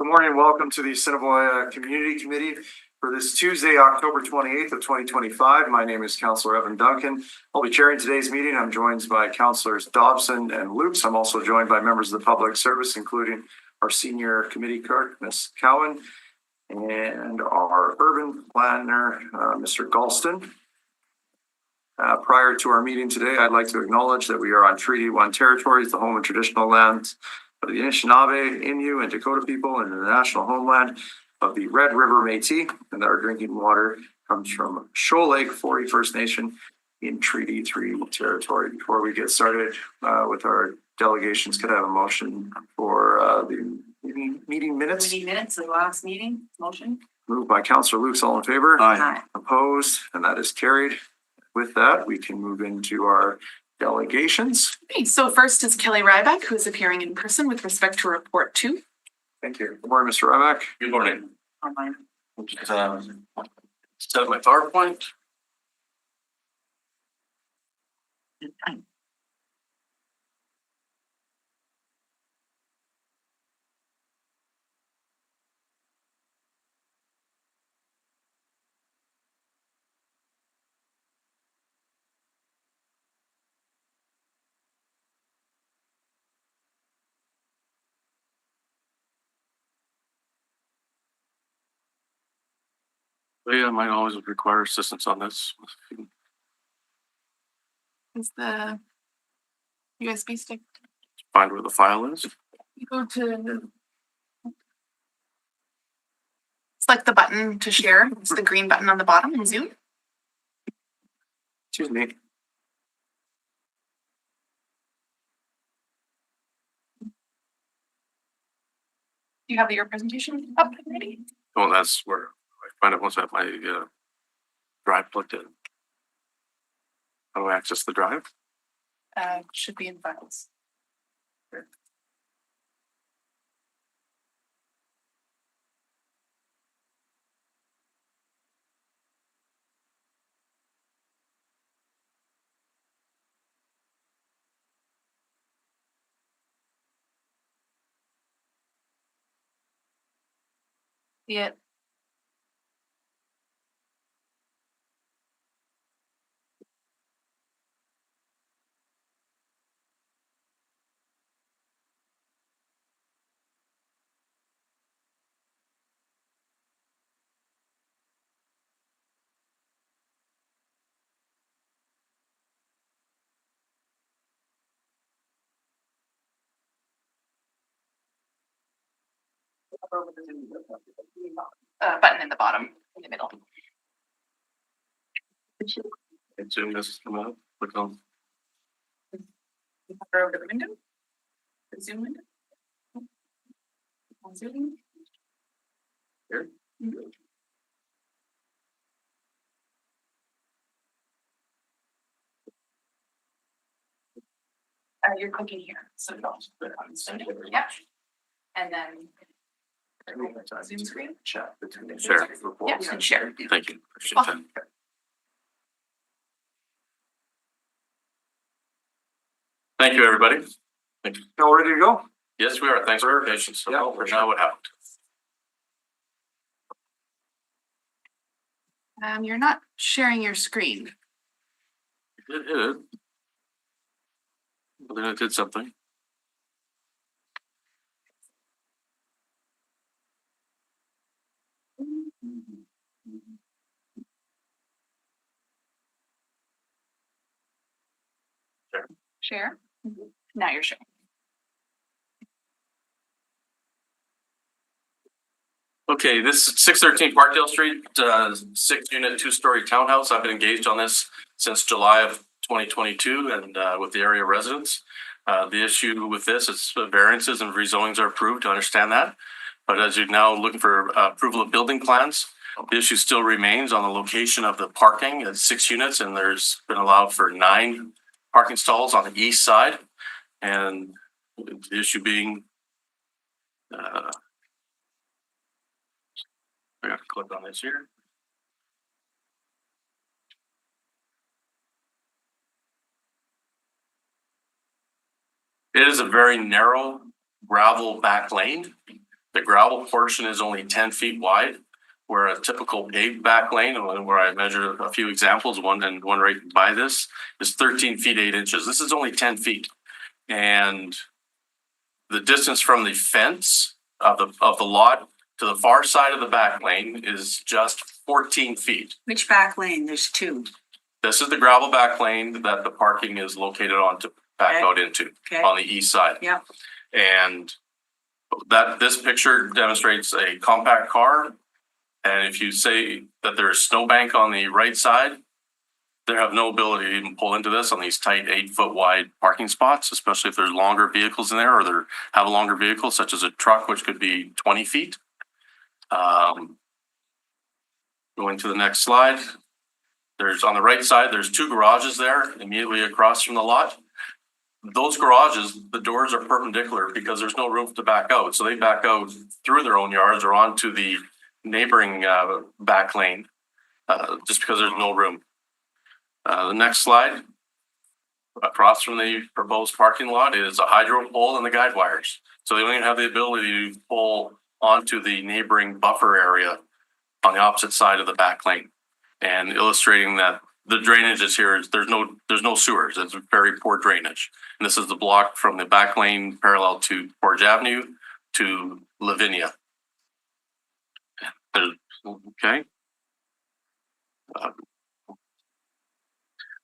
morning. Welcome to the Assiniboia Community Committee for this Tuesday, October 28th of 2025. My name is Councillor Evan Duncan. I'll be chairing today's meeting. I'm joined by Councillors Dobson and Lukes. I'm also joined by members of the public service, including our senior committee clerk, Ms. Cowan, and our urban planner, Mr. Galston. Prior to our meeting today, I'd like to acknowledge that we are on Treaty 1 territories, the home and traditional lands of the Anishinaabe, Innu, and Dakota people, and the national homeland of the Red River Métis, and our drinking water comes from Shoal Lake 40 First Nation in Treaty 3 territory. Before we get started with our delegations, could I have a motion for the meeting minutes? Meeting minutes of the last meeting, motion. Moved by Councillor Lukes, all in favor? Aye. Opposed, and that is carried. With that, we can move into our delegations. Okay, so first is Kelly Ryback, who is appearing in person with respect to report 2. Thank you. Good morning, Mr. Ryback. Good morning. Online. Just set my PowerPoint. Yeah, mine always would require assistance on this. Is the USB stick? Find where the file is. You go to select the button to share. It's the green button on the bottom in Zoom. Excuse me. Do you have your presentation up and ready? Oh, that's where I find it once I have my drive plugged in. How do I access the drive? Should be in files. See it? Button in the bottom, in the middle. And Zoom this come up. Click on. Hover over the window. The Zoom window. On Zoom. Here. You're clicking here, so don't put it on Zoom. Yep. And then Zoom screen. Chat between the Share. Yep, and share. Thank you. Appreciate that. Thank you, everybody. Thank you. Y'all ready to go? Yes, we are. Thanks for your patience. So, Yeah, for now, what happened? You're not sharing your screen. It did. But then it did something. Share. Now you're sharing. Okay, this is 613 Parkdale Street, 6-unit, 2-story townhouse. I've been engaged on this since July of 2022 and with the area residents. The issue with this is variances and rezonings are approved, to understand that. But as you're now looking for approval of building plans, the issue still remains on the location of the parking at 6 units, and there's been allowed for 9 parking stalls on the east side. And the issue being, I got to click on this here. It is a very narrow gravel back lane. The gravel portion is only 10 feet wide, where a typical paved back lane, and where I measured a few examples, one right by this, is 13 feet 8 inches. This is only 10 feet. And the distance from the fence of the lot to the far side of the back lane is just 14 feet. Which back lane? There's two. This is the gravel back lane that the parking is located on to back Okay. out into Okay. on the east side. Yeah. And this picture demonstrates a compact car. And if you say that there's snowbank on the right side, they have no ability to even pull into this on these tight 8-foot wide parking spots, especially if there's longer vehicles in there, or they have a longer vehicle such as a truck, which could be 20 feet. Going to the next slide. There's on the right side, there's two garages there immediately across from the lot. Those garages, the doors are perpendicular because there's no room to back out. So they back out through their own yards or onto the neighboring back lane, just because there's no room. The next slide, across from the proposed parking lot is a hydro pole and the guide wires. So they don't even have the ability to pull onto the neighboring buffer area on the opposite side of the back lane. And illustrating that the drainage is here, there's no sewers. It's very poor drainage. And this is the block from the back lane parallel to Portage Avenue to Lavinia. Okay.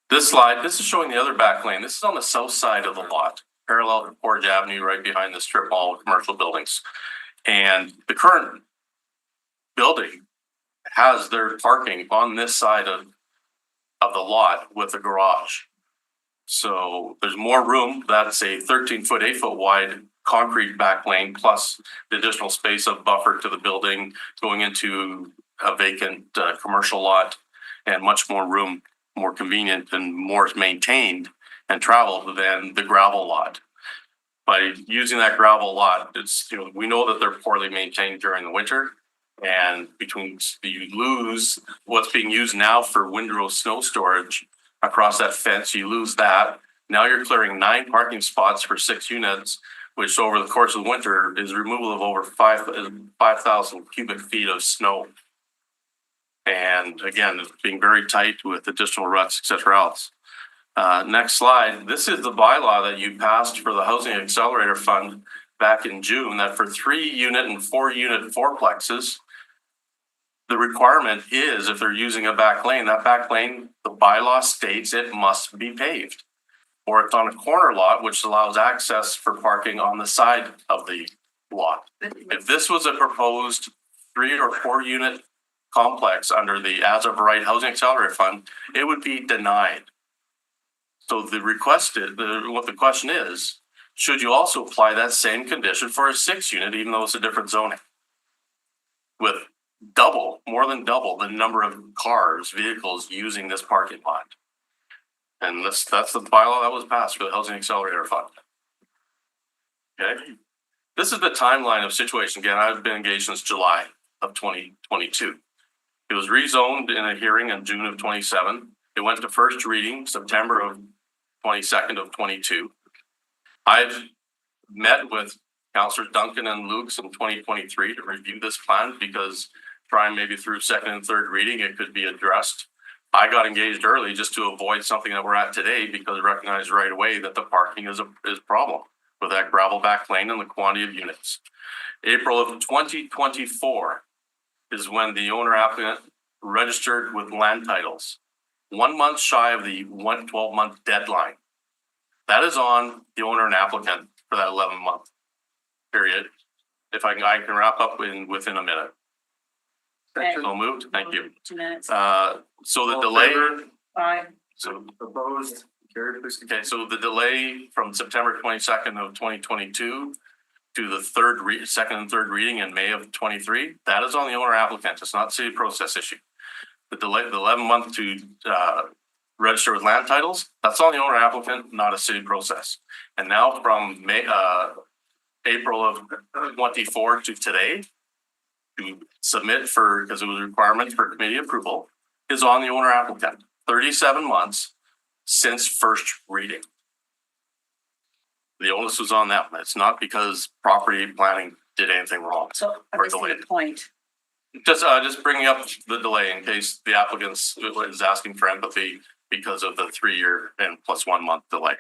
This slide, this is showing the other back lane. This is on the south side of the lot, parallel to Portage Avenue, right behind the strip mall commercial buildings. And the current building has their parking on this side of the lot with a garage. So there's more room. That's a 13-foot, 8-foot wide concrete back lane, plus the additional space of buffer to the building going into a vacant commercial lot, and much more room, more convenient and more maintained and traveled than the gravel lot. By using that gravel lot, it's, we know that they're poorly maintained during the winter, and you lose what's being used now for windrow snow storage across that fence. You lose that. Now you're clearing 9 parking spots for 6 units, which over the course of the winter is removal of over 5,000 cubic feet of snow. And again, it's being very tight with additional ruts, et cetera else. Next slide. This is the bylaw that you passed for the Housing Accelerator Fund back in June, that for 3-unit and 4-unit fourplexes, the requirement is, if they're using a back lane, that back lane, the bylaw states it must be paved. Or it's on a corner lot, which allows access for parking on the side of the lot. If this was a proposed 3 or 4 unit complex under the As of Right Housing Accelerator Fund, it would be denied. So the what the question is, should you also apply that same condition for a 6-unit, even though it's a different zoning? With more than double the number of vehicles using this parking lot. And that's the bylaw that was passed for the Housing Accelerator Fund. Okay. This is the timeline of situation. Again, I've been engaged since July of 2022. It was rezoned in a hearing in June of 27. It went to first reading September of 22nd of 22. I've met with Councillors Duncan and Lukes in 2023 to review this plan, because trying maybe through second and third reading, it could be addressed. I got engaged early just to avoid something that we're at today, because I recognized right away that the parking is a problem with that gravel back lane and the quantity of units. April of 2024 is when the owner applicant registered with land titles, 1 month shy of the 12-month deadline. That is on the owner and applicant for that 11-month period. If I can wrap up within a minute. So moved. Thank you. 2 minutes. So the delay. Aye. So Opposed? Carried, please. okay. So the delay from September 22nd of 2022 to the second and third reading in May of 23. That is on the owner applicant. It's not a city process issue. The delay, the 11-month to register with land titles, that's on the owner applicant, not a city process. And now from April of 24 to today, to submit because it was a requirement for committee approval, is on the owner applicant. 37 months since first reading. The onus was on them. It's not because property planning did anything wrong. So I'm Or missing delayed. the point. Just bringing up the delay in case the applicants is asking for empathy because of the 3 year and plus 1 month delay.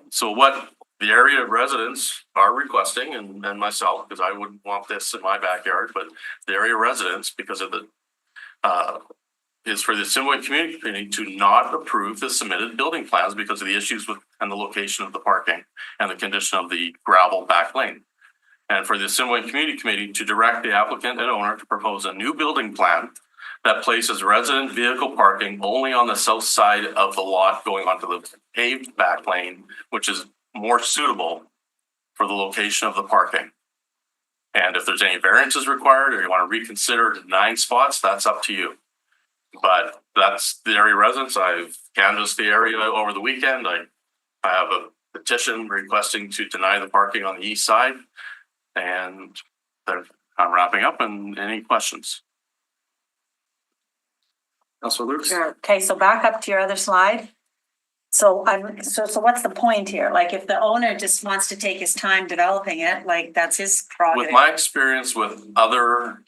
So what the area residents are requesting and myself, because I wouldn't want this in my backyard, but the area residents, because of the, is for the Assiniboine community to not approve the submitted building plans because of the issues with, and the location of the parking and the condition of the gravel back lane. And for the Assiniboine Community Committee to direct the applicant and owner to propose a new building plan that places resident vehicle parking only on the south side of the lot going onto the paved back lane, which is more suitable for the location of the parking. And if there's any variances required or you want to reconsider 9 spots, that's up to you. But that's the area residents. I've canvassed the area over the weekend. I have a petition requesting to deny the parking on the east side. And I'm wrapping up, and any questions? Councilor Lukes? Sure. Okay, so back up to your other slide. So what's the point here? Like, if the owner just wants to take his time developing it, like, that's his With prerogative. my experience with other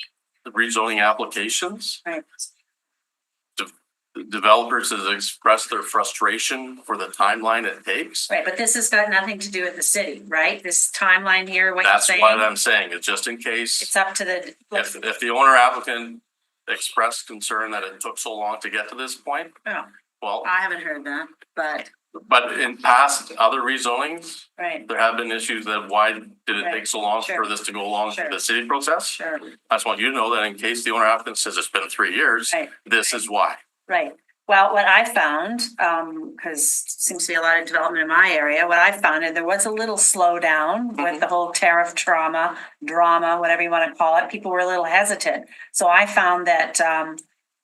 rezoning applications, Right. developers has expressed their frustration for the timeline it takes. Right, but this has got nothing to do with the city, right? This timeline here, what you're That's saying, what I'm saying, it's just in case, it's up to the. if the owner applicant expressed concern that it took so long to get to this point, Oh, well, I haven't heard that, but, but in past other rezonings, right, there have been issues that why did it Right, take so long sure, for this to go along sure. through the city process? sure, I just want you to know that in case the owner applicant says it's been 3 years, right. this is why. Right. Well, what I found, because seems to be a lot of development in my area, what I found, and there was a little slowdown with the whole tariff drama, whatever you want to call it. People were a little hesitant. So I found that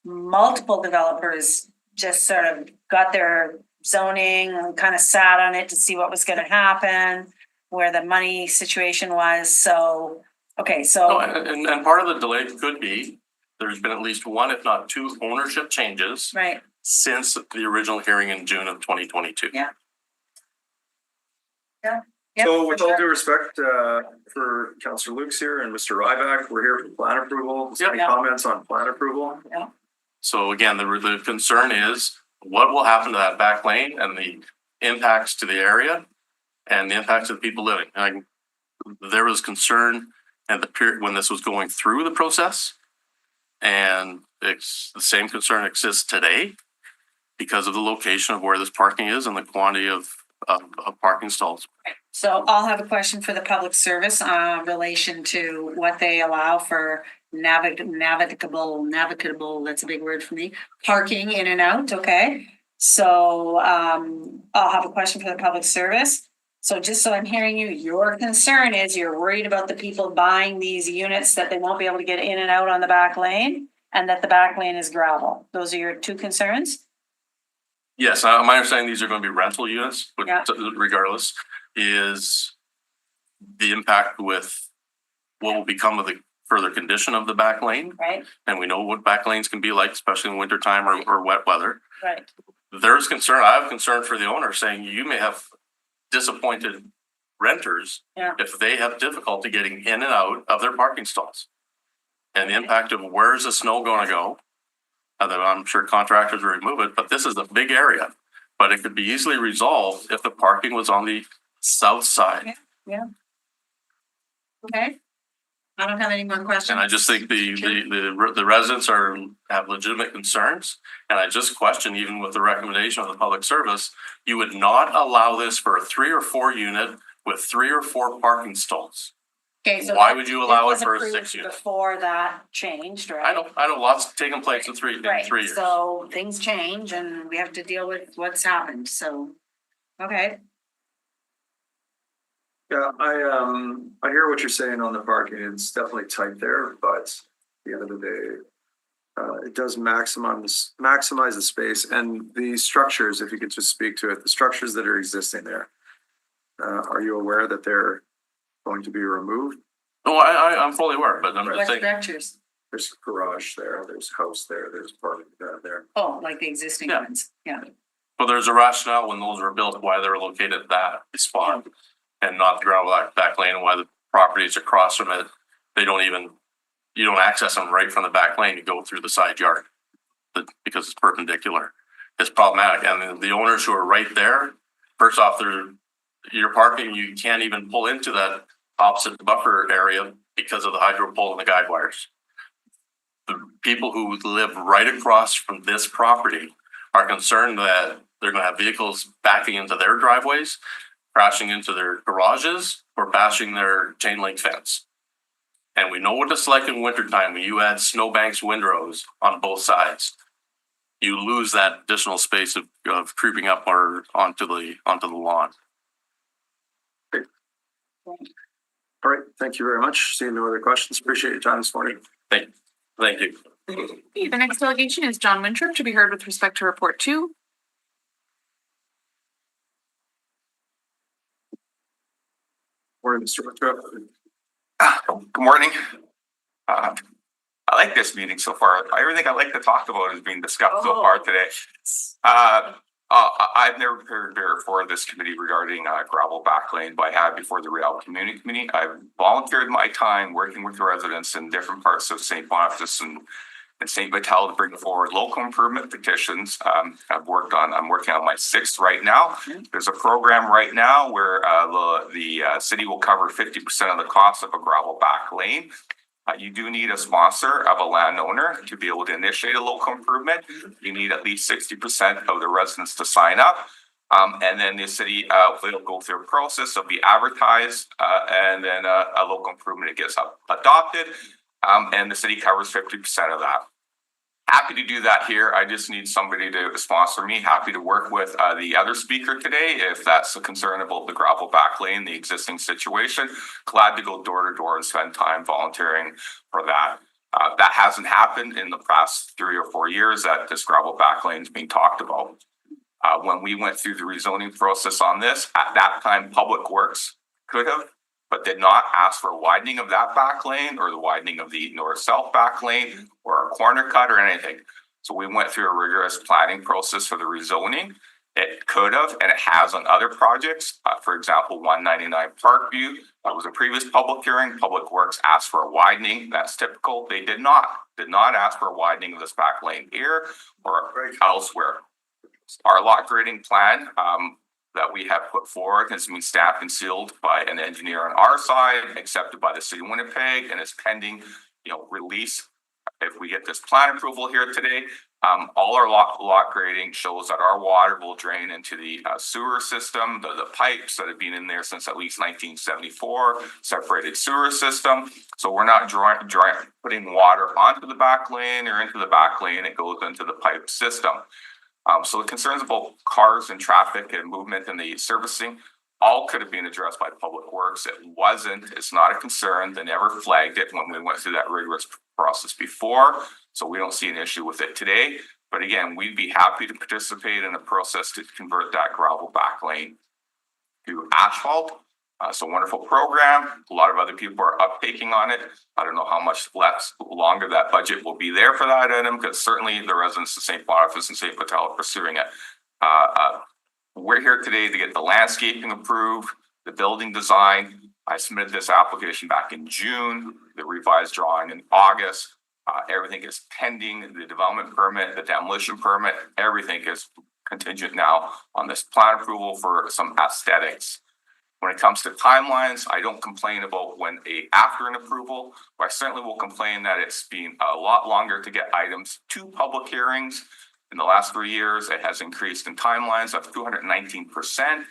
multiple developers just sort of got their zoning and kind of sat on it to see what was going to happen, where the money situation was. So, okay, No, so, and part of the delay could be, there's been at least 1, if not 2 ownership changes right. since the original hearing in June of 2022. Yeah. Yep, So with for all sure. due respect, for Councilor Lukes here and Mr. Ryback, we're here for plan approval. Yep. Any comments on plan approval? So again, the concern is what will happen to that back lane and the impacts to the area and the impacts of the people living. There was concern at the period when this was going through the process. And it's the same concern exists today because of the location of where this parking is and the quantity of parking stalls. So I'll have a question for the public service, relation to what they allow for navigable, that's a big word for me, parking in and out, okay? So, I'll have a question for the public service. So just so I'm hearing you, your concern is you're worried about the people buying these units that they won't be able to get in and out on the back lane and that the back lane is gravel. Those are your 2 concerns? Yes, my understanding these are going to be rental units, but Yeah. regardless, is the impact with what will become of the further condition of the back lane. Right, And we know what back lanes can be like, especially in wintertime or wet weather. right, There's concern, I have concern for the owner saying you may have disappointed renters Yeah. if they have difficulty getting in and out of their parking stalls. And the impact of where's the snow gonna go? Although I'm sure contractors will remove it, but this is a big area. But it could be easily resolved if the parking was on the south side. okay. I don't have any more questions. And I just think the residents have legitimate concerns. And I just question, even with the recommendation of the public service, you would not allow this for a 3 or 4 unit with 3 or 4 parking stalls. Okay, so Why that- would you allow this it for a was 6 approved unit? Before that changed, right? I know lots taking place in 3 Right, years. so things change and we have to deal with what's happened, so, okay, Yeah, I hear what you're saying on the parking. It's definitely tight there, but at the end of the day, it does maximize the space and the structures, if you could just speak to it, the structures that are existing there. Are you aware that they're going to be removed? No, I'm fully aware, but I'm what just saying, structures? There's garage there, there's house there, there's parking there. Oh, like the existing Yeah. ones, yeah, well, there's a rationale when those were built, why they were located at that spot and not the gravel back lane, and why the properties across from it, you don't access them right from the back lane. You go through the side yard because it's perpendicular. It's problematic. And the owners who are right there, first off, you're parking, you can't even pull into that opposite buffer area because of the hydro pole and the guide wires. The people who live right across from this property are concerned that they're going to have vehicles backing into their driveways, crashing into their garages, or bashing their chain link fence. And we know what it's like in wintertime when you add snowbanks windrows on both sides. You lose that additional space of creeping up or onto the lawn. All right, thank you very much. Seeing no other questions, appreciate your time this morning. Thank you. The next delegation is John Winthrop to be heard with respect to report 2. Morning, Mr. Winthrop. Good morning. I like this meeting so far. Everything I like to talk about is being discussed so far today. I've never prepared for this committee regarding gravel back lane, but I have before the Real Community Committee. I've volunteered my time working with the residents in different parts of St. Boniface and St. Vital to bring forward local improvement petitions. I'm working on my 6th right now. There's a program right now where the city will cover 50% of the cost of a gravel back lane. You do need a sponsor of a landowner to be able to initiate a local improvement. You need at least 60% of the residents to sign up. And then the city will go through a process. It'll be advertised and then a local improvement gets adopted. And the city covers 50% of that. Happy to do that here. I just need somebody to sponsor me. Happy to work with the other speaker today if that's a concern about the gravel back lane, the existing situation. Glad to go door to door and spend time volunteering for that. That hasn't happened in the past 3 or 4 years that this gravel back lane is being talked about. When we went through the rezoning process on this, at that time, Public Works could have, but did not ask for a widening of that back lane or the widening of the north-south back lane or a corner cut or anything. So we went through a rigorous planning process for the rezoning. It could have, and it has on other projects. For example, 199 Parkview, that was a previous public hearing. Public Works asked for a widening. That's typical. They did not ask for a widening of this back lane here or elsewhere. Our lot grading plan, that we have put forward has been stamped and sealed by an engineer on our side, accepted by the city of Winnipeg, and is pending, release. If we get this plan approval here today, all our lot grading shows that our water will drain into the sewer system, the pipes that have been in there since at least 1974, separated sewer system. So we're not putting water onto the back lane or into the back lane. It goes into the pipe system. So the concerns about cars and traffic and movement and the servicing all could have been addressed by Public Works. It wasn't. It's not a concern. They never flagged it when we went through that rigorous process before. So we don't see an issue with it today. But again, we'd be happy to participate in a process to convert that gravel back lane to asphalt. It's a wonderful program. A lot of other people are uptaking on it. I don't know how much longer that budget will be there for that item, because certainly the residents of St. Boniface and St. Vital are pursuing it. We're here today to get the landscaping approved, the building design. I submitted this application back in June, the revised drawing in August. Everything is pending, the development permit, the demolition permit, everything is contingent now on this plan approval for some aesthetics. When it comes to timelines, I don't complain about after an approval, but I certainly will complain that it's been a lot longer to get items to public hearings. In the last 3 years, it has increased in timelines of 219%.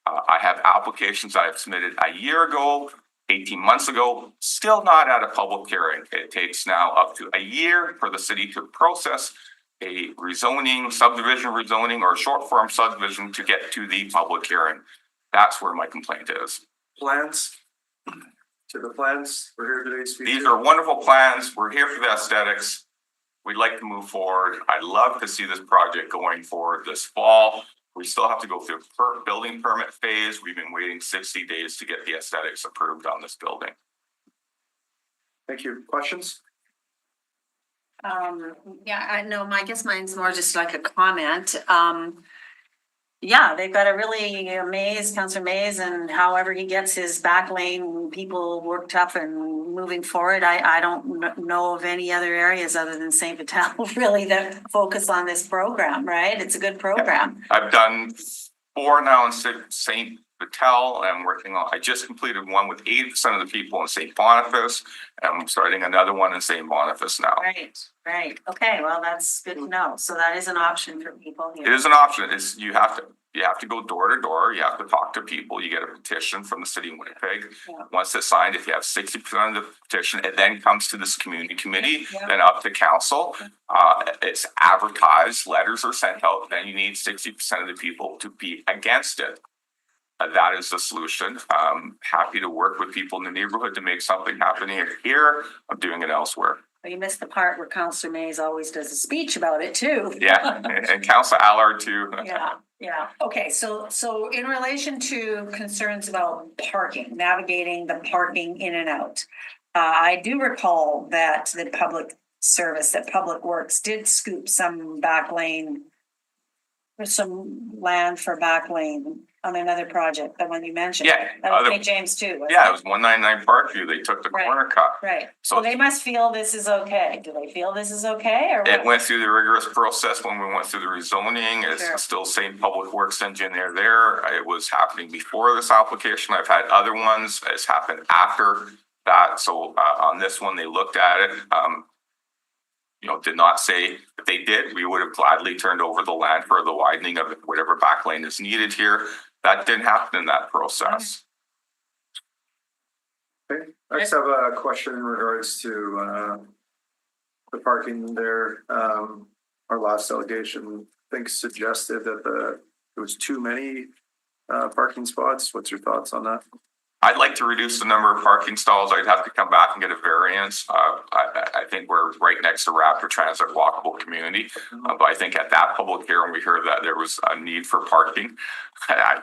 I have applications I have submitted a year ago, 18 months ago, still not at a public hearing. It takes now up to a year for the city to process a rezoning, subdivision rezoning, or short form subdivision to get to the public hearing. That's where my complaint is. Plans? To the plans, we're here today speaking. These are wonderful plans. We're here for the aesthetics. We'd like to move forward. I'd love to see this project going forward this fall. We still have to go through a building permit phase. We've been waiting 60 days to get the aesthetics approved on this building. Thank you. Questions? Yeah, I know, I guess mine's more just like a comment. yeah, they've got to really amaze Councillor Mays and however he gets his back lane people worked up and moving forward. I don't know of any other areas other than St. Vital really that focus on this program, right? It's a good program. I've done 4 now in St. Vital. I'm working on, I just completed one with 80% of the people in St. Boniface. And I'm starting another one in St. Boniface now. Right. Okay, well, that's good to know. So that is an option for people It here. is an option. It's, you have to go door to door. You have to talk to people. You get a petition from the city of Winnipeg. Yeah. Once it's signed, if you have 60% of the petition, it then comes to this community committee, Yeah. then up to council. It's advertised, letters are sent out, then you need 60% of the people to be against it. That is the solution. Happy to work with people in the neighborhood to make something happen here. I'm doing it elsewhere. But you missed the part where Councillor Mays always does a speech about it too. Yeah, and Council Allard too. Yeah. Okay, so in relation to concerns about parking, navigating the parking in and out. I do recall that the public service, that Public Works did scoop some back lane. Some land for back lane on another project, the one you mentioned. Yeah, That was St. James too. wasn't yeah, it? it was 199 Parkview. They took the Right. corner cut. Right, So so they must feel this is okay. Do they feel this is okay or it what? went through the rigorous process when we went through the rezoning. Sure. It's still same Public Works engineer there. It was happening before this application. I've had other ones. It's happened after that. So on this one, they looked at it. Did not say if they did, we would have gladly turned over the land for the widening of whatever back lane is needed here. That didn't happen in that process. Okay, I just have a question in regards to the parking there. Our last delegation, I think, suggested that there was too many parking spots. What's your thoughts on that? I'd like to reduce the number of parking stalls. I'd have to come back and get a variance. I think we're right next to Raptor Transit walkable community. But I think at that public hearing, we heard that there was a need for parking. Yeah,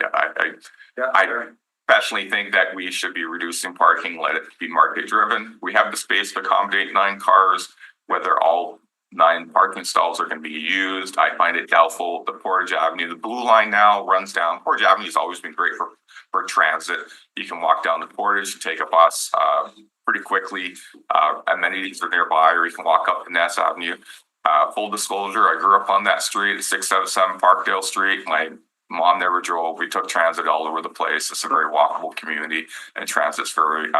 I personally think that we should be reducing parking, let it be market driven. We have the space to accommodate 9 cars, whether all 9 parking stalls are going to be used. I find it doubtful. The Portage Avenue, the blue line now runs down. Portage Avenue has always been great for transit. You can walk down to Portage, take a bus pretty quickly. Amenities are nearby, or you can walk up to Ness Avenue. Full disclosure, I grew up on that street, 677 Parkdale Street. My mom never drove. We took transit all over the place. It's a very walkable community, and transit's very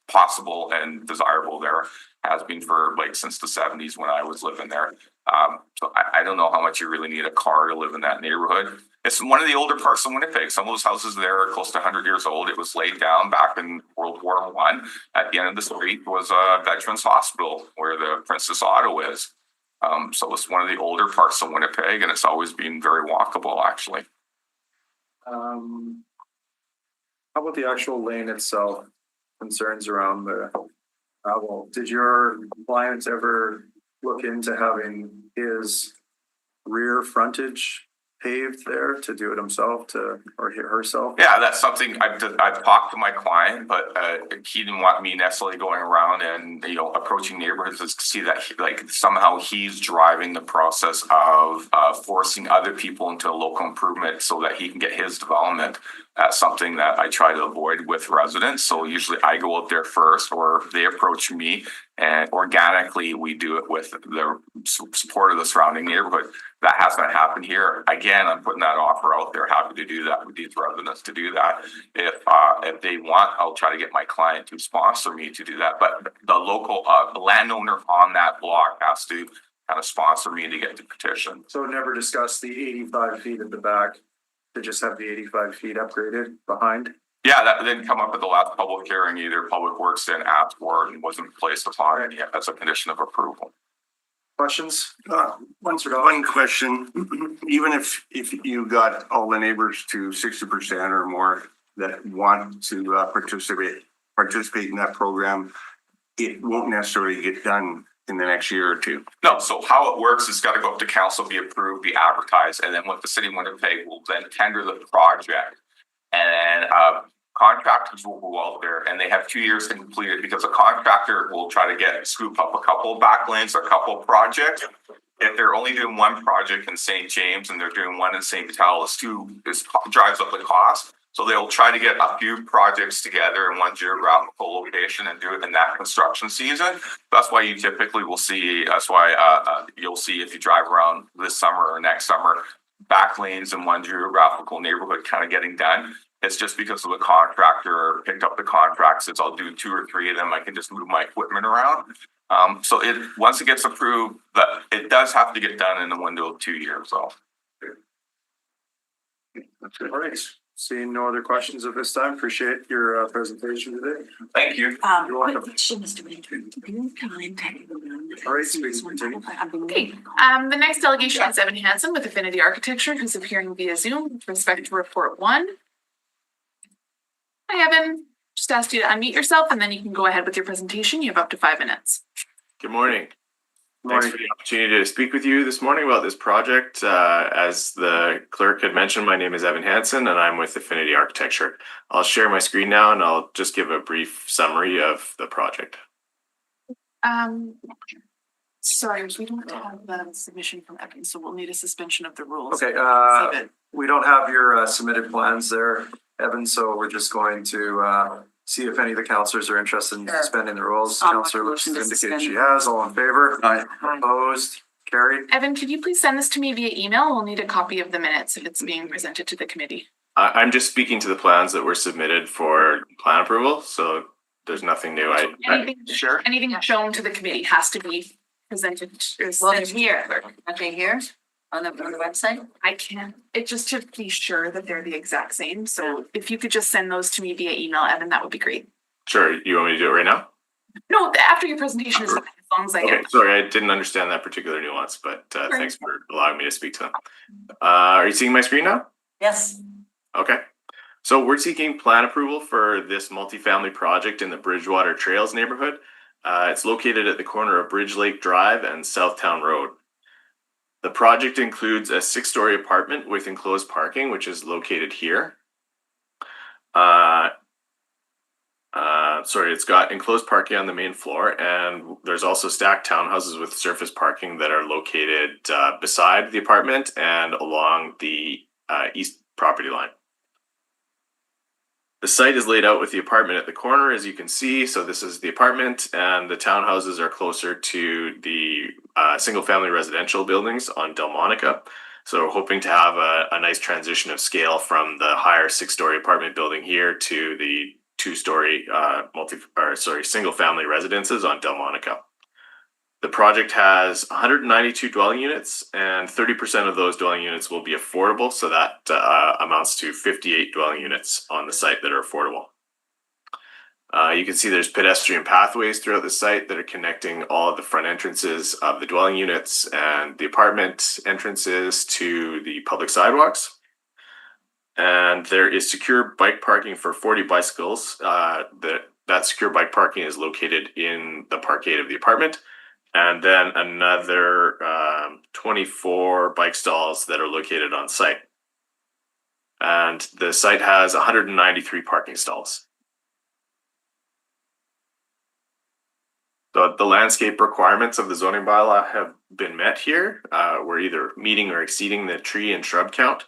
possible and desirable there. Has been for since the 70s when I was living there. So I don't know how much you really need a car to live in that neighborhood. It's one of the older parts of Winnipeg. Some of those houses there are close to 100 years old. It was laid down back in World War I. At the end of the street was a Veterans Hospital where the Princess Auto is. So it's one of the older parts of Winnipeg, and it's always been very walkable, actually. How about the actual lane itself? Concerns around the travel. Did your clients ever look into having his rear frontage paved there to do it himself or herself? Yeah, that's something I've talked to my client, but he didn't want me necessarily going around and approaching neighborhoods to see that somehow he's driving the process of forcing other people into a local improvement so that he can get his development. That's something that I try to avoid with residents. So usually I go out there first, or they approach me, and organically we do it with the support of the surrounding neighborhood. That hasn't happened here. Again, I'm putting that offer out there. Happy to do that with these residents to do that. If they want, I'll try to get my client to sponsor me to do that. But the local landowner on that block has to kind of sponsor me to get the petition. So never discussed the 85 feet at the back, to just have the 85 feet upgraded behind? Yeah, that didn't come up at the last public hearing either. Public Works didn't ask for it and wasn't placed upon it yet as a condition of approval. Questions? One question, even if you got all the neighbors to 60% or more that want to participate in that program, it won't necessarily get done in the next year or two. No, so how it works is got to go up to council, be approved, be advertised, and then what the city of Winnipeg will then tender the project. And then contractors will go out there and they have 2 years to complete it, because a contractor will try to scoop up a couple of back lanes, a couple of projects. if they're only doing one project in St. James and they're doing one in St. Vitalis, this drives up the cost. So they'll try to get a few projects together in one geographical location and do it in that construction season. That's why you typically will see, that's why you'll see if you drive around this summer or next summer, back lanes in one geographical neighborhood kind of getting done. It's just because of the contractor picked up the contract, since I'll do 2 or 3 of them, I can just move my equipment around. So once it gets approved, that it does have to get done in a window of 2 years. So. That's good. All right. Seeing no other questions at this time, appreciate your presentation today. Thank you. You're welcome. Question, Mr. Winter. Do you contact All right, so we can continue. Okay, the next delegation is Evan Hansen with Affinity Architecture, who's appearing via Zoom with respect to report 1. Hi, Evan. Just asked you to unmute yourself and then you can go ahead with your presentation. You have up to 5 minutes. Good morning. Thanks for the opportunity to speak with you this morning about this project. As the clerk had mentioned, my name is Evan Hansen and I'm with Affinity Architecture. I'll share my screen now and I'll just give a brief summary of the project. Sorry, we don't have the submission from Evan, so we'll need a suspension of the rules. Okay, we don't have your submitted plans there, Evan, so we're just going to see if any of the councillors are interested in Sure. suspending the rules. I'll make a Councillor looks to motion to indicate she suspend. has. All in favor? Aye. Opposed? Carried. Evan, could you please send this to me via email? We'll need a copy of the minutes if it's being presented to the committee. I'm just speaking to the plans that were submitted for plan approval, so there's nothing new. Anything shown to the committee has to be presented. Well, they're here. Are they here on the website? I can, it just to be sure that they're the exact same. So if you could just send those to me via email, Evan, that would be great. Sure, you want me to do it right now? No, after your presentation is fine, as long as I Okay, get. sorry, I didn't understand that particular nuance, but thanks for allowing me to speak to them. Are you seeing my screen now? Yes. Okay. So we're seeking plan approval for this multifamily project in the Bridgewater Trails neighborhood. It's located at the corner of Bridge Lake Drive and Southtown Road. The project includes a 6-story apartment with enclosed parking, which is located here. It's got enclosed parking on the main floor, and there's also stacked townhouses with surface parking that are located beside the apartment and along the east property line. The site is laid out with the apartment at the corner, as you can see. So this is the apartment, and the townhouses are closer to the single-family residential buildings on Delmonica. So we're hoping to have a nice transition of scale from the higher 6-story apartment building here to the 2-story single-family residences on Delmonica. The project has 192 dwelling units, and 30% of those dwelling units will be affordable. So that amounts to 58 dwelling units on the site that are affordable. You can see there's pedestrian pathways throughout the site that are connecting all of the front entrances of the dwelling units and the apartment entrances to the public sidewalks. And there is secure bike parking for 40 bicycles. That secure bike parking is located in the parkade of the apartment. And then another 24 bike stalls that are located on site. And the site has 193 parking stalls. The landscape requirements of the zoning bylaw have been met here. We're either meeting or exceeding the tree and shrub count.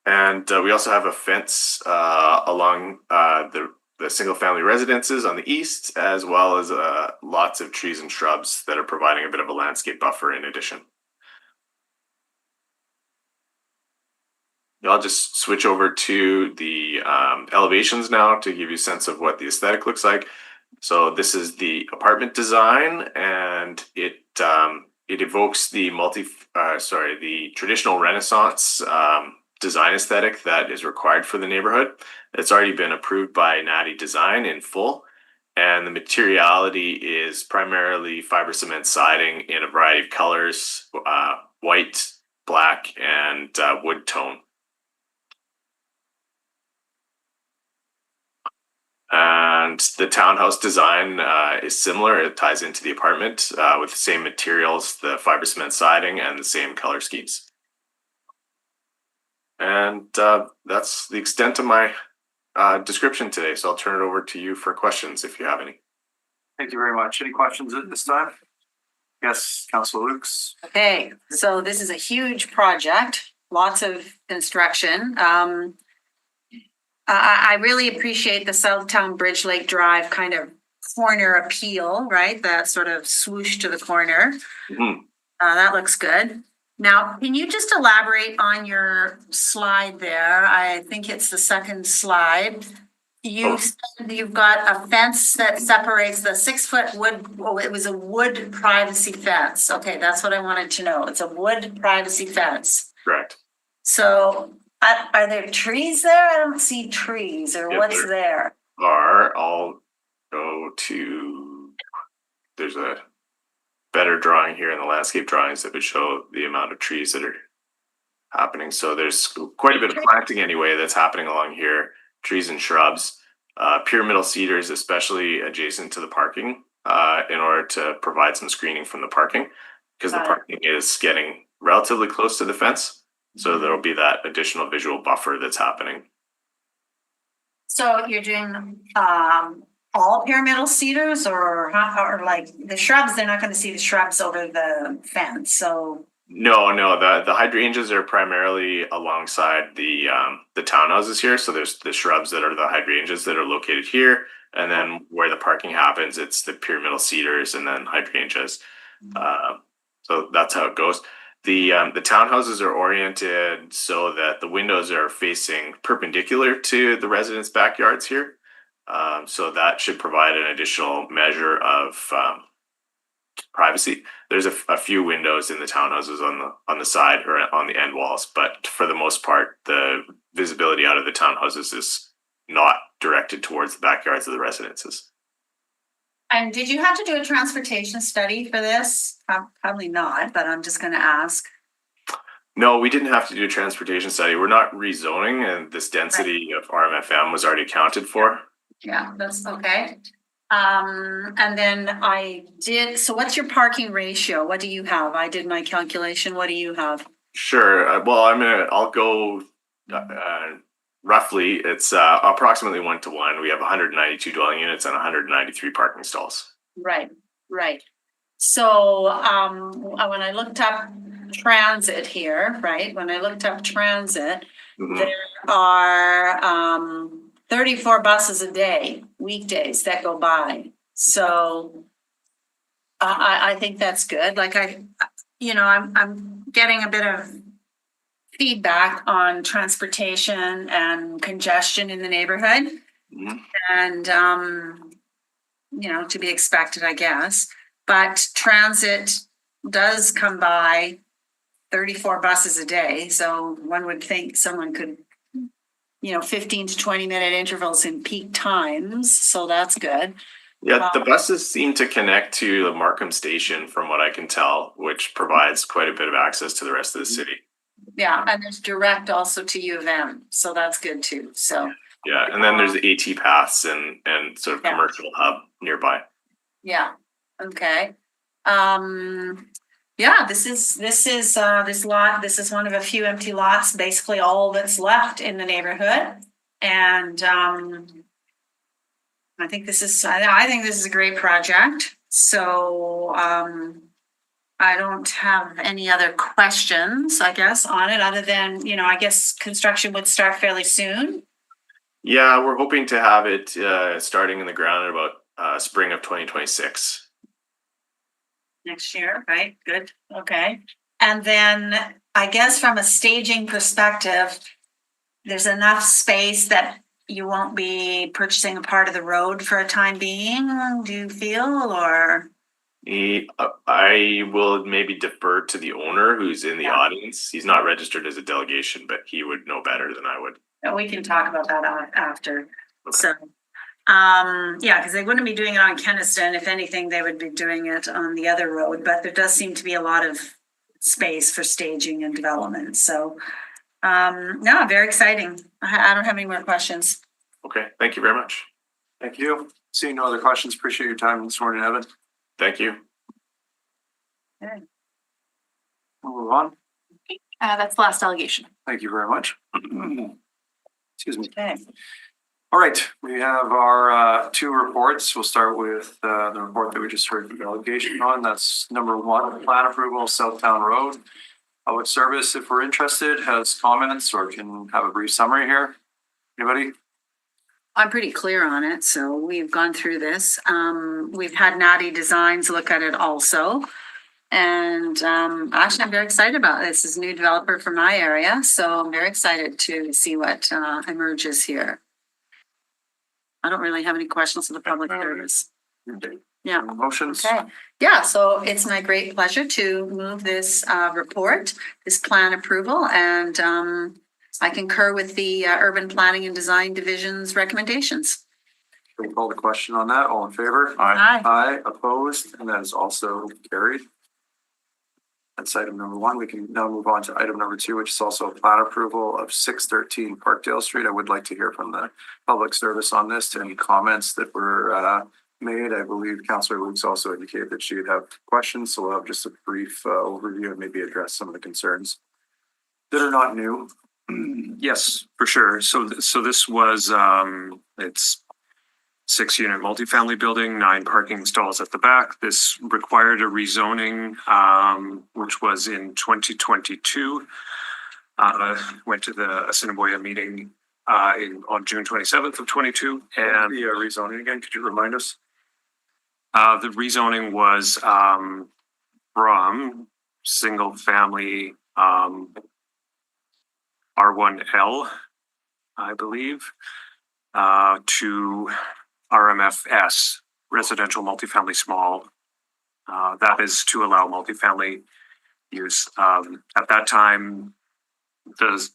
And we also have a fence along the single-family residences on the east, as well as lots of trees and shrubs that are providing a bit of a landscape buffer in addition. I'll just switch over to the elevations now to give you a sense of what the aesthetic looks like. So this is the apartment design, and it evokes the the traditional Renaissance design aesthetic that is required for the neighborhood. It's already been approved by Natty Design in full, and the materiality is primarily fiber cement siding in a variety of colors, white, black, and wood tone. And the townhouse design is similar. It ties into the apartment with the same materials, the fiber cement siding, and the same color schemes. And that's the extent of my description today. So I'll turn it over to you for questions if you have any. Thank you very much. Any questions at this time? Yes, Council Lukes. Okay, so this is a huge project, lots of construction. I really appreciate the Southtown Bridge Lake Drive kind of corner appeal, right? That sort of swoosh to the corner. Mhm. That looks good. Now, can you just elaborate on your slide there? I think it's the second slide. You said you've got a fence that separates the 6-foot wood, oh, it was a wood privacy fence. Okay, that's what I wanted to know. It's a wood privacy fence. Correct. So are there trees there? I don't see trees, or Yeah, what's there? I'll go to, there's a better drawing here in the landscape drawings that would show the amount of trees that are happening. So there's quite a bit of planting anyway that's happening along here, trees and shrubs, pyramidal cedars, especially adjacent to the parking, in order to provide some screening from the parking, because the Got it. parking is getting relatively close to the fence. So there'll be that additional visual buffer that's happening. So you're doing all pyramidal cedars, or like the shrubs, they're not gonna see the shrubs over the fence, so. No, the hydrangeas are primarily alongside the townhouses here. So there's the shrubs that are the hydrangeas that are located here, and then where the parking happens, it's the pyramidal cedars and then hydrangeas. So that's how it goes. The townhouses are oriented so that the windows are facing perpendicular to the residents' backyards here. So that should provide an additional measure of privacy. There's a few windows in the townhouses on the side or on the end walls, but for the most part, the visibility out of the townhouses is not directed towards the backyards of the residences. And did you have to do a transportation study for this? Probably not, but I'm just gonna ask. No, we didn't have to do a transportation study. We're not rezoning, and this density of RMFM was already accounted for. Yeah, that's okay. And then so what's your parking ratio? What do you have? I did my calculation. What do you have? Sure. Well, I'll go roughly. It's approximately 1-to-1. We have 192 dwelling units and 193 parking stalls. Right. So, when I looked up transit here, right, Mhm. there are, 34 buses a day, weekdays that go by. So I think that's good. Like I'm getting a bit of feedback on transportation and congestion in the neighborhood. Mhm. And, to be expected, I guess. But transit does come by 34 buses a day. So one would think someone could, 15 to 20-minute intervals in peak times. So that's good. Yeah, the buses seem to connect to the Markham station, from what I can tell, which provides quite a bit of access to the rest of the city. Yeah, and there's direct also to U of M. So that's good too. So. Yeah, and then there's the AT paths and sort of Yeah. commercial hub nearby. Yeah, okay. Yeah, this is one of a few empty lots, basically all that's left in the neighborhood. And I think this is a great project. So I don't have any other questions, I guess, on it, other than, I guess construction would start fairly soon. Yeah, we're hoping to have it starting in the ground at about spring of 2026. Next year, right? Good. Okay. And then I guess from a staging perspective, there's enough space that you won't be purchasing a part of the road for a time being, do you feel, or? I will maybe defer to the owner who's in the Yeah. audience. He's not registered as a delegation, but he would know better than I would. We can talk about that after. Okay. So, yeah, because they wouldn't be doing it on Keniston. If anything, they would be doing it on the other road, but there does seem to be a lot of space for staging and development. So, no, very exciting. I don't have any more questions. Okay, thank you very much. Thank you. Seeing no other questions, appreciate your time this morning, Evan. Thank you. Okay. We'll move on. That's the last delegation. Thank you very much. Excuse me. Okay. All right, we have our two reports. We'll start with the report that we just heard the delegation on. That's number one, plan approval, Southtown Road. Public service, if we're interested, has comments or can have a brief summary here. Anybody? I'm pretty clear on it, so we've gone through this. We've had Natty Designs look at it also. And actually, I'm very excited about this. This is a new developer for my area, so I'm very excited to see what emerges here. I don't really have any questions for the public service. Yeah. Motions? Okay, yeah, so it's my great pleasure to move this report, this plan approval, and I concur with the Urban Planning and Design Division's recommendations. We'll call the question on that. All in favor? Aye. Aye, opposed, and that is also carried. That's item number one. We can now move on to item number two, which is also a plat approval of 613 Parkdale Street. I would like to hear from the public service on this. Any comments that were made? I believe Councillor Luke's also indicated that she would have questions, so we'll have just a brief overview and maybe address some of the concerns that are not new. Yes, for sure. So this was, it's 6-unit multifamily building, 9 parking stalls at the back. This required a rezoning, which was in 2022. Went to the Assiniboia meeting on June 27th of 22. And The rezoning again, could you remind us? the rezoning was from single family R1L, I believe, to RMFS, residential multifamily small. That is to allow multifamily use. At that time, the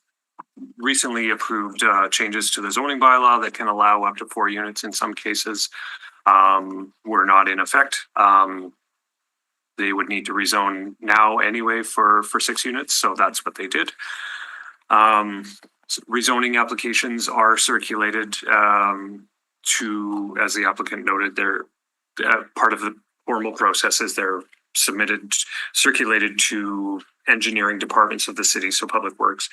recently approved changes to the zoning bylaw that can allow up to 4 units in some cases were not in effect. They would need to rezone now anyway for 6 units, so that's what they did. Rezoning applications are circulated to, as the applicant noted, they're part of the formal process is they're circulated to engineering departments of the city, so Public Works,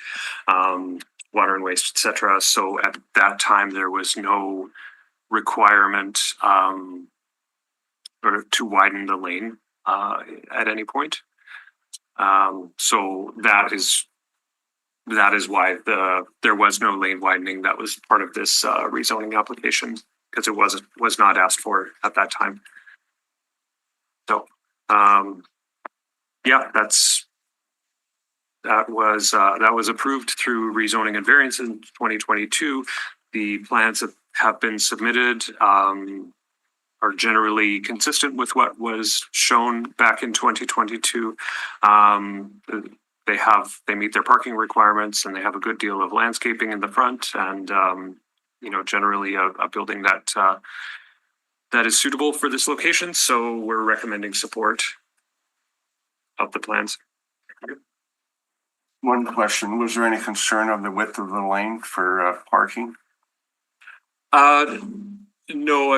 Water and Waste, etc. So at that time, there was no requirement or to widen the lane at any point. So that is why there was no lane widening. That was part of this rezoning application because it was not asked for at that time. So yeah, that was approved through rezoning and variance in 2022. The plans that have been submitted are generally consistent with what was shown back in 2022. They meet their parking requirements and they have a good deal of landscaping in the front and generally a building that is suitable for this location. So we're recommending support of the plans. One question, was there any concern of the width of the lane for parking? No,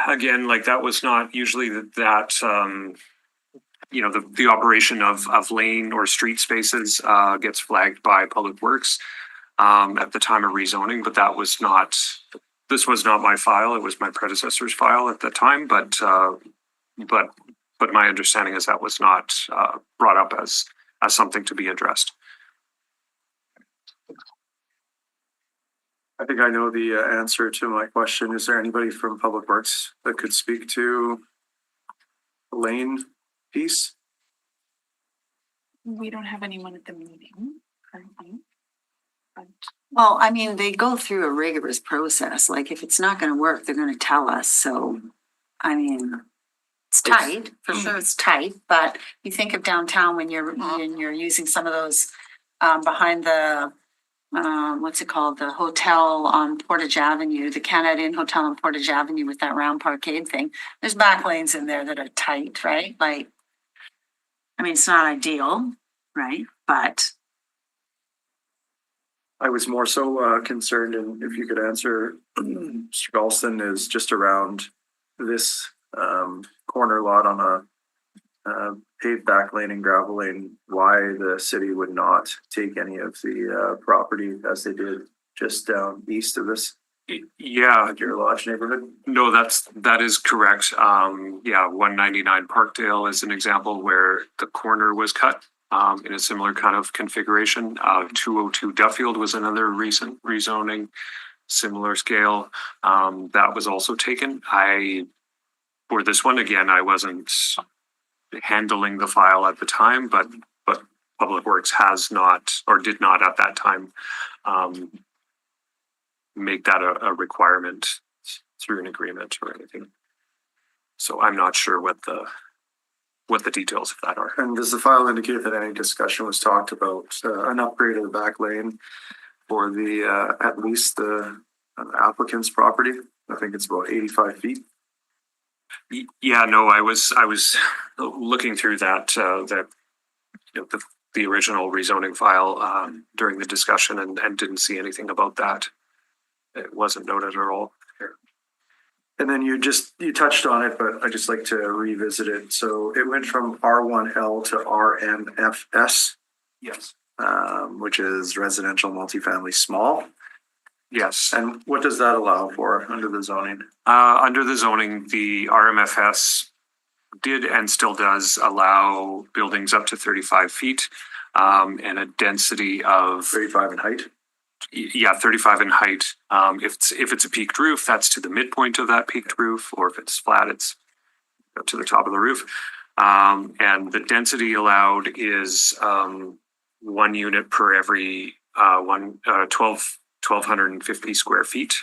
again, like that was not usually that the operation of lane or street spaces gets flagged by Public Works at the time of rezoning, but this was not my file. It was my predecessor's file at the time, but my understanding is that was not brought up as something to be addressed. I think I know the answer to my question. Is there anybody from Public Works that could speak to the lane piece? We don't have anyone at the meeting currently. But Well, I mean, they go through a rigorous process. Like if it's not going to work, they're going to tell us. So, I mean, it's tight for sure. It's tight, but you think of downtown when you're using some of those behind the what's it called? The hotel on Portage Avenue, the Canada Inn Hotel on Portage Avenue with that round parkade thing. There's back lanes in there that are tight, right? Like, I mean, it's not ideal, right? But I was more so concerned, and if you could answer, Mr. Galston, is just around this corner lot on a paved back lane and gravel lane, why the city would not take any of the property as they did just down east of this. Yeah, Deer Lodge neighborhood? no, that is correct. Yeah, 199 Parkdale is an example where the corner was cut in a similar kind of configuration. 202 Duffield was another recent rezoning, similar scale. That was also taken. For this one, again, I wasn't handling the file at the time, but Public Works has not, or did not at that time, make that a requirement through an agreement or anything. So I'm not sure what the details of that are. And does the file indicate that any discussion was talked about an upgrade of the back lane for the at least the applicant's property? I think it's about 85 feet. Yeah, no, I was looking through that the original rezoning file during the discussion and didn't see anything about that. It wasn't noted at all. And then you touched on it, but I'd just like to revisit it. So it went from R1L to RMFS, Yes. which is residential multifamily small. Yes. And what does that allow for under the zoning? Under the zoning, the RMFS did and still does allow buildings up to 35 feet and a density of 35 in height? 35 in height. If it's a peaked roof, that's to the midpoint of that peaked roof, or if it's flat, it's up to the top of the roof. And the density allowed is 1 unit per every 1,250 square feet.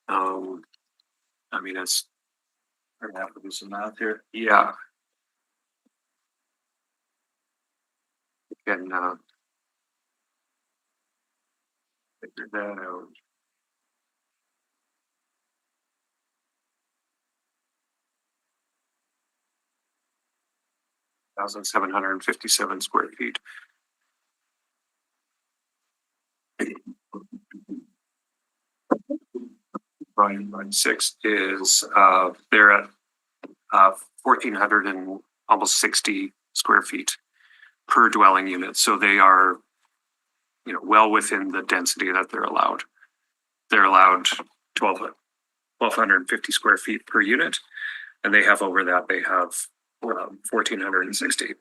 I mean, it's, I'm gonna have to do some math here. yeah. And figure that out. $1,757 square feet. Line 6 is they're at 1,400 and almost 60 square feet per dwelling unit. So they are, well within the density that they're allowed. They're allowed 1,250 square feet per unit, and they have over that, they have 1,460.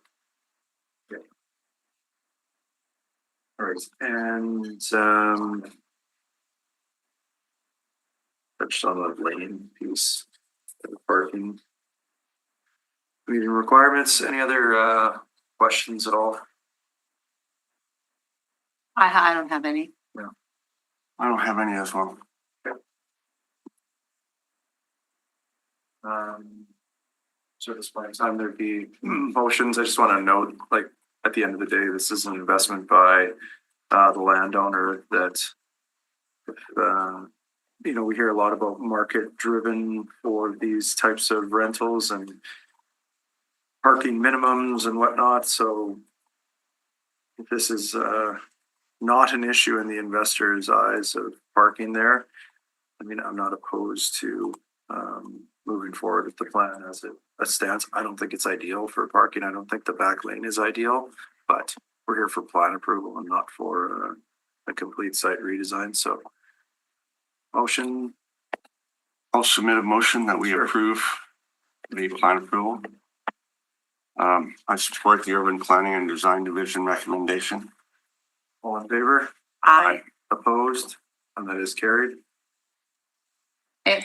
All right, and touched on the lane piece, the parking. Meeting requirements, any other questions at all? I don't have any. I don't have any as well. So at this point in time, there'd be motions. I just want to note, like, at the end of the day, this is an investment by the landowner that, we hear a lot about market driven for these types of rentals and parking minimums and whatnot. So if this is not an issue in the investor's eyes of parking there, I mean, I'm not opposed to moving forward with the plan as it stands. I don't think it's ideal for parking. I don't think the back lane is ideal, but we're here for plan approval and not for a complete site redesign. So motion. I'll submit a motion that we approve the plan approval. I support the urban planning and design division recommendation. All in favor? Aye. Opposed? And that is carried. Eh.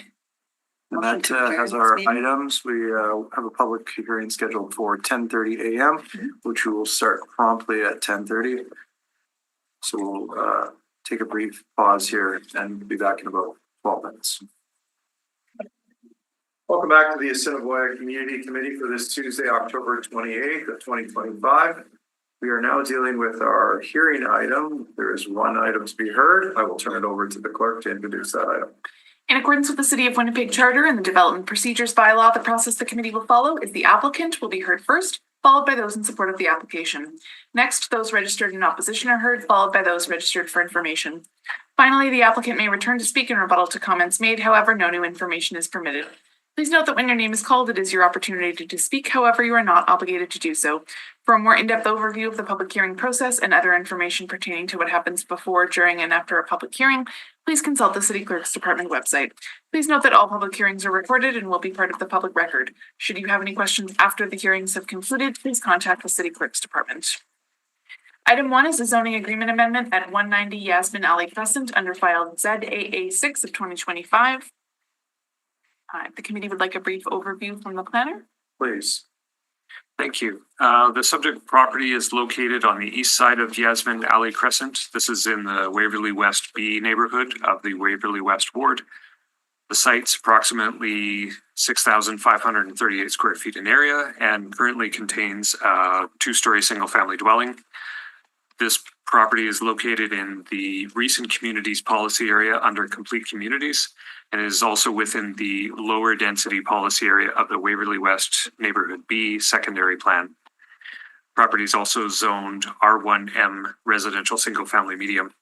And Motion that to adjourn has this our meeting. items. We have a public hearing scheduled for 10:30 a.m., which we will start promptly at 10:30. So we'll take a brief pause here and be back in about 12 minutes. Welcome back to the Assiniboia Community Committee for this Tuesday, October 28th of 2025. We are now dealing with our hearing item. There is one item to be heard. I will turn it over to the clerk to introduce that item. In accordance with the City of Winnipeg Charter and the Development Procedures Bylaw, the process the committee will follow is the applicant will be heard first, followed by those in support of the application. Next, those registered in opposition are heard, followed by those registered for information. Finally, the applicant may return to speak in rebuttal to comments made. However, no new information is permitted. Please note that when your name is called, it is your opportunity to speak. However, you are not obligated to do so. For a more in-depth overview of the public hearing process and other information pertaining to what happens before, during, and after a public hearing, please consult the City Clerk's Department website. Please note that all public hearings are recorded and will be part of the public record. Should you have any questions after the hearings have concluded, please contact the City Clerk's Department. Item 1 is a zoning agreement amendment at 190 Yasmin Alley Crescent under file ZAA 6 of 2025. The committee would like a brief overview from the planner. Please. Thank you. The subject property is located on the east side of Yasmin Alley Crescent. This is in the Waverly West B neighborhood of the Waverly West Ward. The site's approximately 6,538 square feet in area and currently contains a two-story single-family dwelling. This property is located in the recent communities policy area under complete communities and is also within the lower density policy area of the Waverly West Neighborhood B secondary plan. Property is also zoned R1M residential single family medium.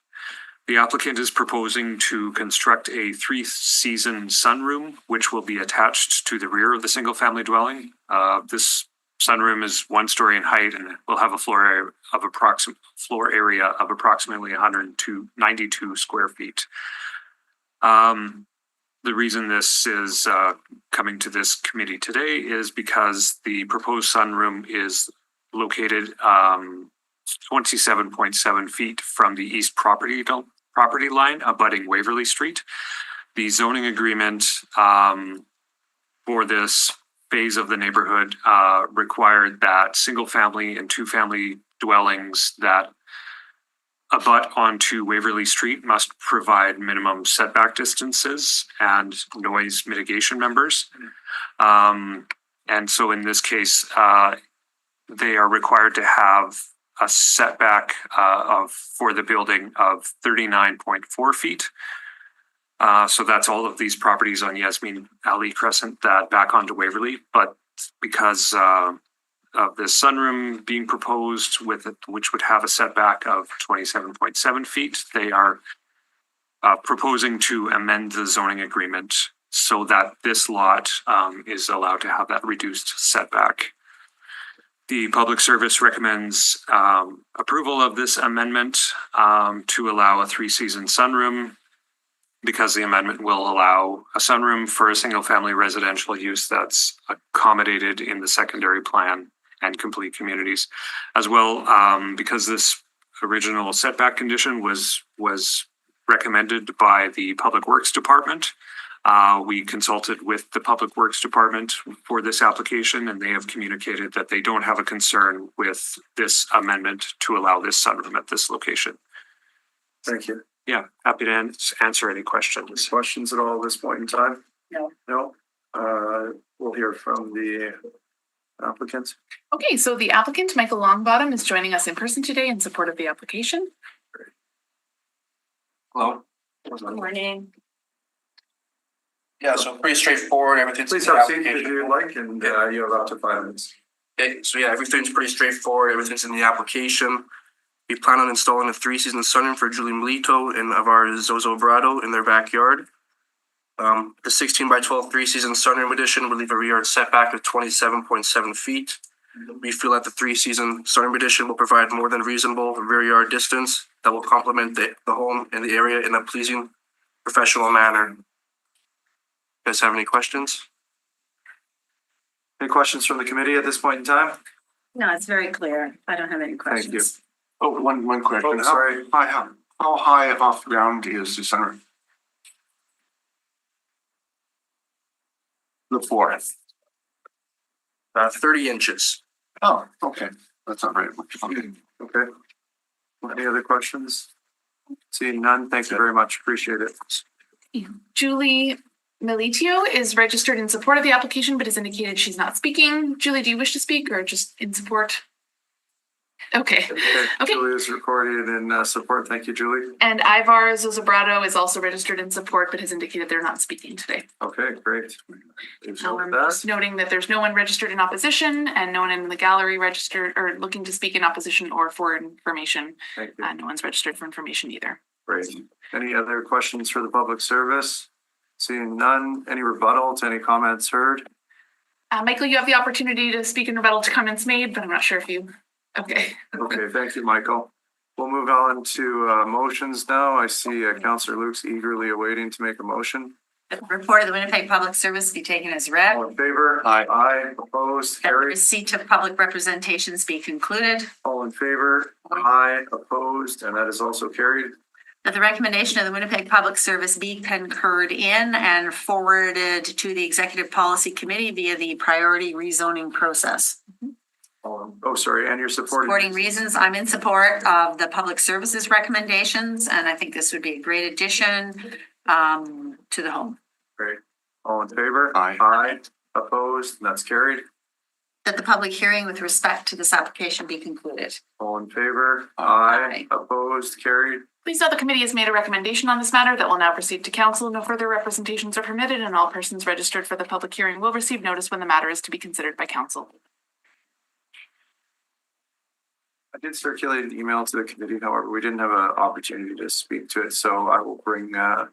The applicant is proposing to construct a 3-season sunroom, which will be attached to the rear of the single family dwelling. This sunroom is 1 story in height and will have a floor area of approximately 192 square feet. The reason this is coming to this committee today is because the proposed sunroom is located 27.7 feet from the east property line abutting Waverly Street. The zoning agreement for this phase of the neighborhood required that single family and 2-family dwellings that abut onto Waverly Street must provide minimum setback distances and noise mitigation members. And so in this case, they are required to have a setback for the building of 39.4 feet. So that's all of these properties on Yasmin Alley Crescent that back onto Waverly. But because of this sunroom being proposed which would have a setback of 27.7 feet, they are proposing to amend the zoning agreement so that this lot is allowed to have that reduced setback. The Public Service recommends approval of this amendment to allow a 3-season sunroom, because the amendment will allow a sunroom for a single family residential use that's accommodated in the secondary plan and complete communities. As well, because this original setback condition was recommended by the Public Works Department, we consulted with the Public Works Department for this application, and they have communicated that they don't have a concern with this amendment to allow this sunroom at this location. Thank you. Yeah, happy to answer any Any questions. questions at all at this point in time? No. No? We'll hear from the applicant. Okay, so the applicant, Michael Longbottom, is joining us in person today in support of the application. Hello. Good morning. Yeah, so pretty straightforward. Everything's in Please the have a seat if application. you like, and you have up to 5 minutes. Okay, so yeah, everything's pretty straightforward. Everything's in the application. We plan on installing a 3-season sunroom for Julie Melito and of our Zozo Brado in their backyard. The 16 by 12 3-season sunroom addition will leave a rear yard setback of 27.7 feet. We feel that the 3-season sunroom addition will provide more than reasonable rear yard distance that will complement the home and the area in a pleasing, professional manner. You guys have any questions? Any questions from the committee at this point in time? No, it's very clear. I don't have any questions. you. Oh, one question. Oh, sorry. How high off the ground is the sunroom? The floor. 30 inches. Oh, okay. That's not very much. Okay. Okay. Any other questions? Seeing none, thank you very much. Appreciate it. Julie Melitio is registered in support of the application, but has indicated she's not speaking. Julie, do you wish to speak or just in support? Okay. Okay. Julie is recorded in support. Thank you, Julie. And Ivar Zozobrado is also registered in support, but has indicated they're not speaking today. Okay, great. Please note Just that. noting that there's no one registered in opposition and no one in the gallery registered or looking to speak in opposition or for information. Thank you. No one's registered for information either. Great. Any other questions for the public service? Seeing none, any rebuttal to any comments heard? Michael, you have the opportunity to speak in rebuttal to comments made, but I'm not sure if you, okay. Okay, thank you, Michael. We'll move on to motions now. I see Councillor Luke's eagerly awaiting to make a motion. The report of the Winnipeg Public Service be taken as read. All in favor? Aye. Opposed? That the Carried. receipt of public representations be concluded. All in favor? Aye. Opposed? And that is also carried. That the recommendation of the Winnipeg Public Service be concurred in and forwarded to the Executive Policy Committee via the priority rezoning process. Oh, sorry, and you're supporting. Supporting reasons, I'm in support of the Public Services recommendations, and I think this would be a great addition to the home. Great. All in favor? Aye. Aye. Opposed? And that's carried. That the public hearing with respect to this application be concluded. All in favor? Aye. Opposed? Carried. Please note the committee has made a recommendation on this matter that will now proceed to council. No further representations are permitted, and all persons registered for the public hearing will receive notice when the matter is to be considered by council. I did circulate an email to the committee, however, we didn't have an opportunity to speak to it, so I will bring a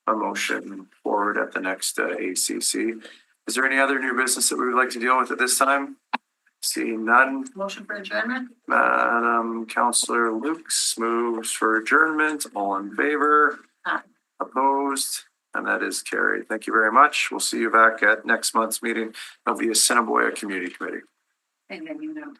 motion forward at the next ACC. Is there any other new business that we would like to deal with at this time? Seeing none, Motion for adjournment? Madam Councillor Lukes moves for adjournment. All in favor? Aye. Opposed? And that is carried. Thank you very much. We'll see you back at next month's meeting of the Assiniboia Community Committee. And then you know.